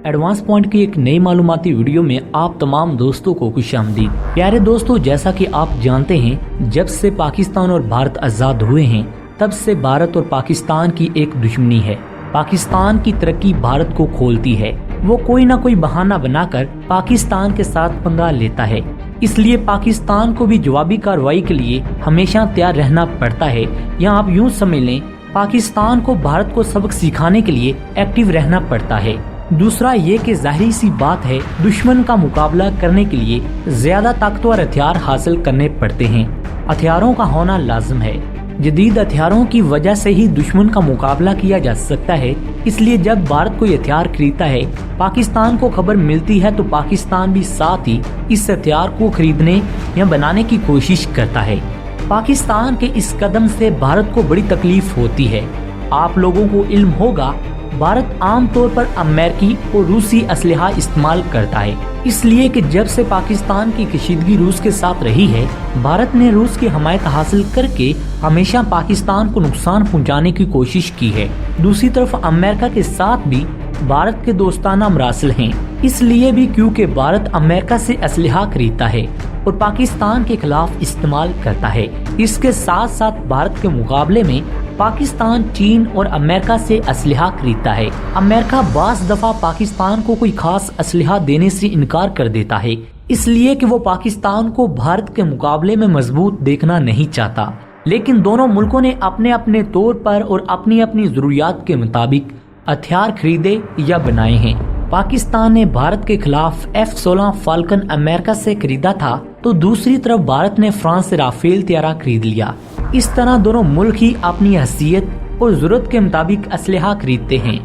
Advance point की एक नई मालूमाती वीडियो में आप तमाम दोस्तों को खुशामदीद। प्यारे दोस्तों, जैसा कि आप जानते हैं, जब से पाकिस्तान और भारत आजाद हुए हैं तब से भारत और पाकिस्तान की एक दुश्मनी है। पाकिस्तान की तरक्की भारत को खोलती है। वो कोई ना कोई बहाना बनाकर पाकिस्तान के साथ पंगा लेता है। इसलिए पाकिस्तान को भी जवाबी कार्रवाई के लिए हमेशा तैयार रहना पड़ता है, या आप यूं समझ लें पाकिस्तान को भारत को सबक सिखाने के लिए एक्टिव रहना पड़ता है। दूसरा ये कि जाहिर सी बात है, दुश्मन का मुकाबला करने के लिए ज्यादा ताकतवर हथियार हासिल करने पड़ते हैं। हथियारों का होना लाजिम है। जदीद हथियारों की वजह से ही दुश्मन का मुकाबला किया जा सकता है। इसलिए जब भारत कोई हथियार खरीदता है, पाकिस्तान को खबर मिलती है तो पाकिस्तान भी साथ ही इस हथियार को खरीदने या बनाने की कोशिश करता है। पाकिस्तान के इस कदम से भारत को बड़ी तकलीफ होती है। आप लोगों को इल्म होगा, भारत आमतौर पर अमेरिकी और रूसी असलहा इस्तेमाल करता है। इसलिए कि जब से पाकिस्तान की कशीदगी रूस के साथ रही है, भारत ने रूस की हमायत हासिल करके हमेशा पाकिस्तान को नुकसान पहुंचाने की कोशिश की है। दूसरी तरफ अमेरिका के साथ भी भारत के दोस्ताना मरासिल हैं। इसलिए भी क्योंकि भारत अमेरिका से असलहा खरीदता है और पाकिस्तान के खिलाफ इस्तेमाल करता है। इसके साथ साथ भारत के मुकाबले में पाकिस्तान चीन और अमेरिका से असलहा खरीदता है। अमेरिका बास दफा पाकिस्तान को कोई खास असलहा देने से इनकार कर देता है, इसलिए कि वो पाकिस्तान को भारत के मुकाबले में मजबूत देखना नहीं चाहता। लेकिन दोनों मुल्कों ने अपने अपने तौर पर और अपनी अपनी जरूरियात के मुताबिक हथियार खरीदे या बनाए हैं। पाकिस्तान ने भारत के खिलाफ F-16 फाल्कन अमेरिका से खरीदा था, तो दूसरी तरफ भारत ने फ्रांस से राफेल तैयारा खरीद लिया। इस तरह दोनों मुल्क ही अपनी हैसियत और जरूरत के मुताबिक असलहा खरीदते हैं।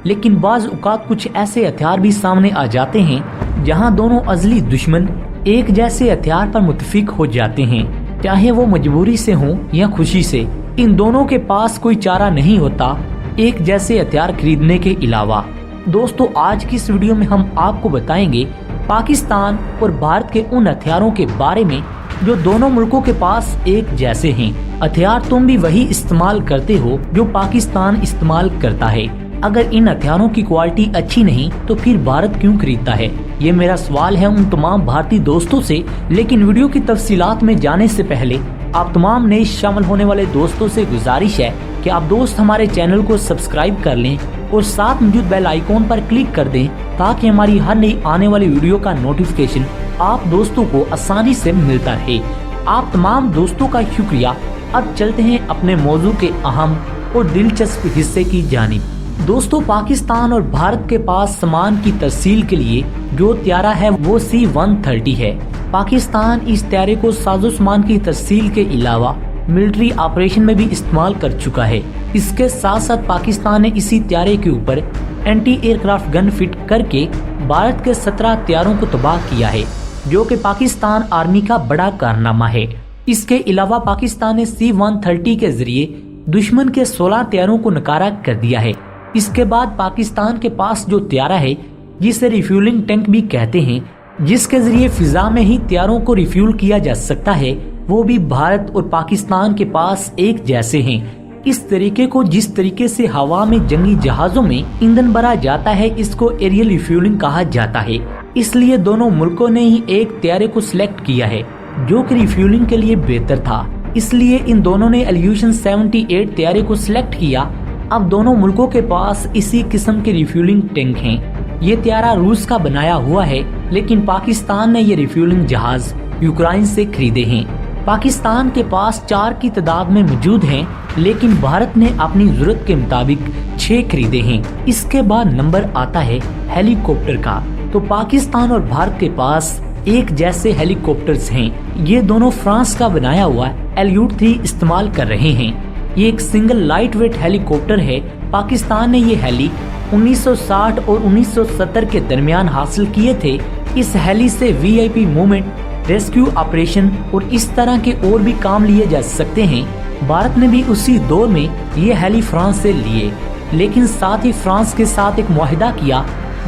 लेकिन बाज औक़ात कुछ ऐसे हथियार भी सामने आ जाते हैं जहां दोनों अज़ली दुश्मन एक जैसे हथियार पर मुत्तफिक हो जाते हैं, चाहे वो मजबूरी से हो या खुशी से। इन दोनों के पास कोई चारा नहीं होता एक जैसे हथियार खरीदने के अलावा। दोस्तों, आज की इस वीडियो में हम आपको बताएंगे पाकिस्तान और भारत के उन हथियारों के बारे में जो दोनों मुल्कों के पास एक जैसे हैं। हथियार तुम भी वही इस्तेमाल करते हो जो पाकिस्तान इस्तेमाल करता है। अगर इन हथियारों की क्वालिटी अच्छी नहीं तो फिर भारत क्यों खरीदता है? ये मेरा सवाल है उन तमाम भारतीय दोस्तों से। लेकिन वीडियो की तफसीलात में जाने से पहले आप तमाम नए शामिल होने वाले दोस्तों से गुजारिश है कि आप दोस्त हमारे चैनल को सब्सक्राइब कर लें और साथ मौजूद बेल आइकॉन पर क्लिक कर दें, ताकि हमारी हर नई आने वाली वीडियो का नोटिफिकेशन आप दोस्तों को आसानी से मिलता रहे। आप तमाम दोस्तों का शुक्रिया। अब चलते हैं अपने मौजू के अहम और दिलचस्प हिस्से की जानिब। दोस्तों, पाकिस्तान और भारत के पास सामान की तरसील के लिए जो त्यारा है वो C-130 है। पाकिस्तान इस त्यारे को साजो सामान की तरसील के अलावा मिलिट्री ऑपरेशन में भी इस्तेमाल कर चुका है। इसके साथ साथ पाकिस्तान ने इसी त्यारे के ऊपर एंटी एयरक्राफ्ट गन फिट करके भारत के 17 त्यारों को तबाह किया है, जो कि पाकिस्तान आर्मी का बड़ा कारनामा है। इसके अलावा पाकिस्तान ने C-130 के जरिए दुश्मन के 16 त्यारों को नकारा कर दिया है। इसके बाद पाकिस्तान के पास जो त्यारा है, जिसे रिफ्यूलिंग टैंक भी कहते हैं, जिसके जरिए फिजा में ही त्यारों को रिफ्यूल किया जा सकता है, वो भी भारत और पाकिस्तान के पास एक जैसे हैं। इस तरीके को जिस तरीके से हवा में जंगी जहाजों में ईंधन भरा जाता है, इसको एरियल रिफ्यूलिंग कहा जाता है। इसलिए दोनों मुल्कों ने ही एक त्यारे को सिलेक्ट किया है जो कि रिफ्यूलिंग के लिए बेहतर था। इसलिए इन दोनों ने इल्यूशन 78 त्यारे को सिलेक्ट किया। अब दोनों मुल्कों के पास इसी किस्म के रिफ्यूलिंग टैंक हैं। ये त्यारा रूस का बनाया हुआ है, लेकिन पाकिस्तान ने ये रिफ्यूलिंग जहाज यूक्रेन से खरीदे हैं। पाकिस्तान के पास 4 की तादाद में मौजूद हैं, लेकिन भारत ने अपनी जरूरत के मुताबिक 6 खरीदे हैं। इसके बाद नंबर आता है हेलीकॉप्टर का। तो पाकिस्तान और भारत के पास एक जैसे हेलीकॉप्टर्स हैं। ये दोनों फ्रांस का बनाया हुआ Elude-3 इस्तेमाल कर रहे हैं। ये एक सिंगल लाइट वेट हेलीकॉप्टर है। पाकिस्तान ने ये हेली 1960 और 1970 के दरमियान हासिल किए थे। इस हेली से VIP मूवमेंट, रेस्क्यू ऑपरेशन और इस तरह के और भी काम लिए जा सकते हैं। भारत ने भी उसी दौर में ये हेली फ्रांस से लिए, लेकिन साथ ही फ्रांस के साथ एक मुआहिदा किया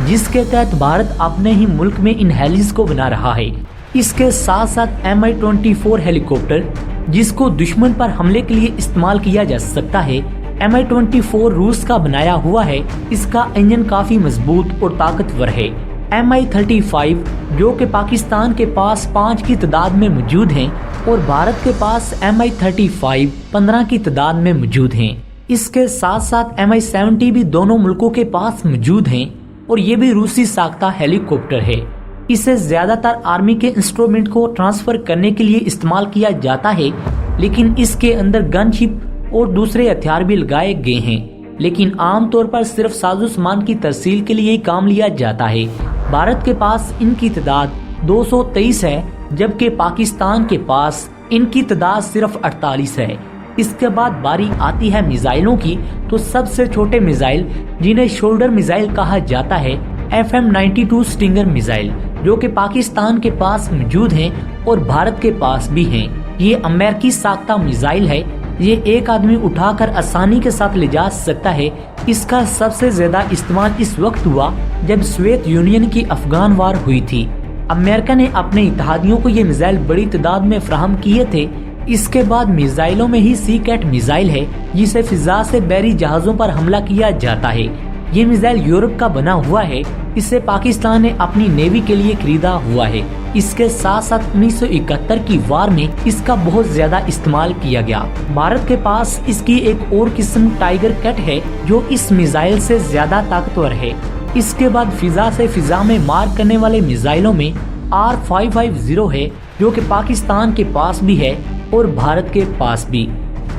जिसके तहत भारत अपने ही मुल्क में इन हेलीज को बना रहा है। इसके साथ साथ Mi-24 हेलीकॉप्टर, जिसको दुश्मन पर हमले के लिए इस्तेमाल किया जा सकता है, Mi-24 रूस का बनाया हुआ है। इसका इंजन काफी मजबूत और ताकतवर है। Mi-35 जो कि पाकिस्तान के पास 5 की तादाद में मौजूद हैं और भारत के पास Mi-35 15 की तादाद में मौजूद हैं। इसके साथ साथ Mi-70 भी दोनों मुल्कों के पास मौजूद हैं और ये भी रूसी साख्ता हेलीकॉप्टर है। इसे ज्यादातर आर्मी के इंस्ट्रूमेंट को ट्रांसफर करने के लिए इस्तेमाल किया जाता है, लेकिन इसके अंदर गनशिप और दूसरे हथियार भी लगाए गए हैं, लेकिन आमतौर पर सिर्फ साजो सामान की तरसील के लिए ही काम लिया जाता है। भारत के पास इनकी तादाद 223 है, जबकि पाकिस्तान के पास इनकी तादाद सिर्फ 48 है। इसके बाद बारी आती है मिसाइलों की, तो सबसे छोटे मिसाइल जिन्हें शोल्डर मिसाइल कहा जाता है, FM-92 स्टिंगर मिसाइल जो कि पाकिस्तान के पास मौजूद हैं और भारत के पास भी हैं। ये अमेरिकी साख्ता मिसाइल है। ये एक आदमी उठाकर आसानी के साथ ले जा सकता है। इसका सबसे ज्यादा इस्तेमाल इस वक्त हुआ जब सोवियत यूनियन की अफगान वार हुई थी। अमेरिका ने अपने इत्तेहादियों को ये मिसाइल बड़ी तादाद में फराहम किए थे। इसके बाद मिसाइलों में ही सी कैट मिसाइल है, जिसे फिजा से बहरी जहाजों पर हमला किया जाता है। ये मिसाइल यूरोप का बना हुआ है। इसे पाकिस्तान ने अपनी नेवी के लिए खरीदा हुआ है। इसके साथ साथ 1971 की वार में इसका बहुत ज्यादा इस्तेमाल किया गया। भारत के पास इसकी एक और किस्म टाइगर कैट है जो इस मिसाइल से ज्यादा ताकतवर है। इसके बाद फिजा से फिजा में मार करने वाले मिसाइलों में R550 है जो कि पाकिस्तान के पास भी है और भारत के पास भी।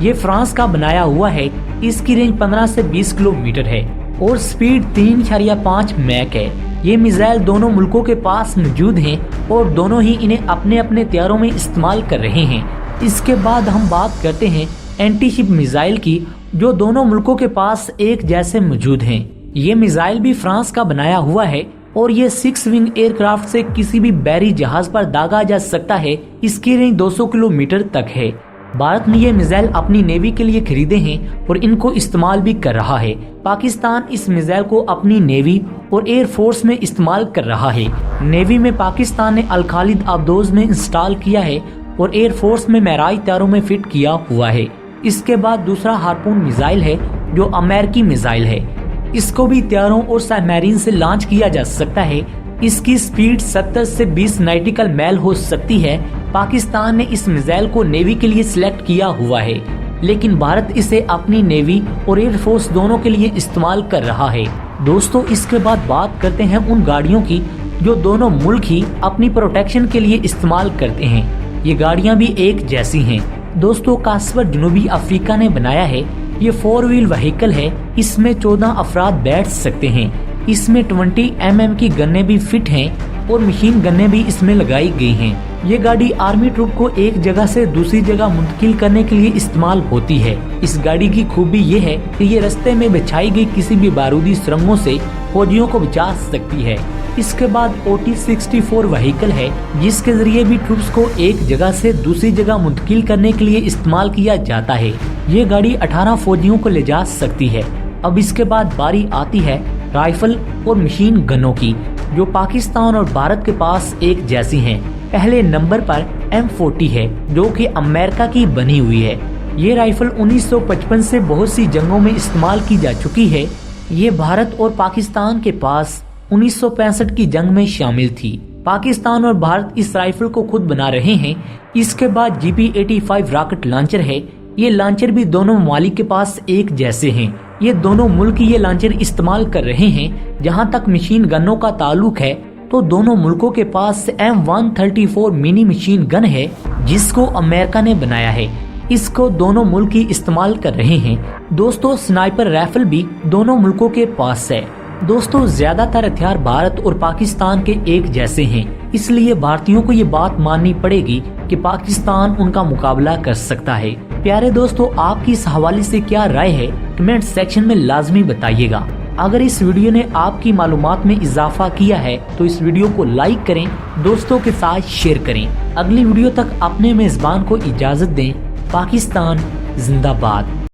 ये फ्रांस का बनाया हुआ है। इसकी रेंज 15 से 20 किलोमीटर है और स्पीड 3.5 मैक है। ये मिसाइल दोनों मुल्कों के पास मौजूद हैं और दोनों ही इन्हें अपने अपने हथियारों में इस्तेमाल कर रहे हैं। इसके बाद हम बात करते हैं एंटी शिप मिसाइल की, जो दोनों मुल्कों के पास एक जैसे मौजूद हैं। ये मिसाइल भी फ्रांस का बनाया हुआ है और ये 6 विंग एयरक्राफ्ट से किसी भी बहरी जहाज पर दागा जा सकता है। इसकी रेंज 200 किलोमीटर तक है। भारत ने ये मिसाइल अपनी नेवी के लिए खरीदे हैं और इनको इस्तेमाल भी कर रहा है। पाकिस्तान इस मिसाइल को अपनी नेवी और एयर फोर्स में इस्तेमाल कर रहा है। नेवी में पाकिस्तान ने अल खालिद आबदोज में इंस्टॉल किया है और एयर फोर्स में महराज तारों में फिट किया हुआ है। इसके बाद दूसरा हार्पून मिसाइल है जो अमेरिकी मिसाइल है। इसको भी हथियारों और सबमरीन से लॉन्च किया जा सकता है। इसकी स्पीड 70 से 20 नॉटिकल माइल हो सकती है। पाकिस्तान ने इस मिसाइल को नेवी के लिए सिलेक्ट किया हुआ है, लेकिन भारत इसे अपनी नेवी और एयर फोर्स दोनों के लिए इस्तेमाल कर रहा है। दोस्तों, इसके बाद बात करते हैं उन गाड़ियों की जो दोनों मुल्क ही अपनी प्रोटेक्शन के लिए इस्तेमाल करते हैं। ये गाड़ियां भी एक जैसी हैं। दोस्तों, कास्वर जनूबी अफ्रीका ने बनाया है। ये 4 व्हील व्हीकल है। इसमें 14 अफराद बैठ सकते हैं। इसमें 20 mm की गन्ने भी फिट हैं और मशीन गन्ने भी इसमें लगाई गई हैं। ये गाड़ी आर्मी ट्रूप को एक जगह से दूसरी जगह मुंतकिल करने के लिए इस्तेमाल होती है। इस गाड़ी की खूबी ये है कि ये रास्ते में बिछाई गई किसी भी बारूदी सुरंगों से फौजियों को बचा सकती है। इसके बाद OT-64 व्हीकल है, जिसके जरिए भी ट्रूप्स को एक जगह से दूसरी जगह मुंतकिल करने के लिए इस्तेमाल किया जाता है। ये गाड़ी 18 फौजियों को ले जा सकती है। अब इसके बाद बारी आती है राइफल और मशीन गनों की, जो पाकिस्तान और भारत के पास एक जैसी हैं। पहले नंबर पर M40 है, जो कि अमेरिका की बनी हुई है। ये राइफल 1955 से बहुत सी जंगों में इस्तेमाल की जा चुकी है। ये भारत और पाकिस्तान के पास 1965 की जंग में शामिल थी। पाकिस्तान और भारत इस राइफल को खुद बना रहे हैं। इसके बाद GP-85 रॉकेट लॉन्चर है। ये लॉन्चर भी दोनों ममालिक के पास एक जैसे हैं। ये दोनों मुल्क ये लॉन्चर इस्तेमाल कर रहे हैं। जहां तक मशीन गनों का ताल्लुक है, तो दोनों मुल्कों के पास M134 मिनी मशीन गन है, जिसको अमेरिका ने बनाया है। इसको दोनों मुल्क ही इस्तेमाल कर रहे हैं। दोस्तों, स्नाइपर राइफल भी दोनों मुल्कों के पास है। दोस्तों, ज्यादातर हथियार भारत और पाकिस्तान के एक जैसे हैं, इसलिए भारतीयों को ये बात माननी पड़ेगी कि पाकिस्तान उनका मुकाबला कर सकता है। प्यारे दोस्तों, आपकी इस हवाले से क्या राय है, कमेंट सेक्शन में लाजमी बताइएगा। अगर इस वीडियो ने आपकी मालूमात में इजाफा किया है तो इस वीडियो को लाइक करें, दोस्तों के साथ शेयर करें। अगली वीडियो तक अपने मेजबान को इजाजत दें। पाकिस्तान जिंदाबाद।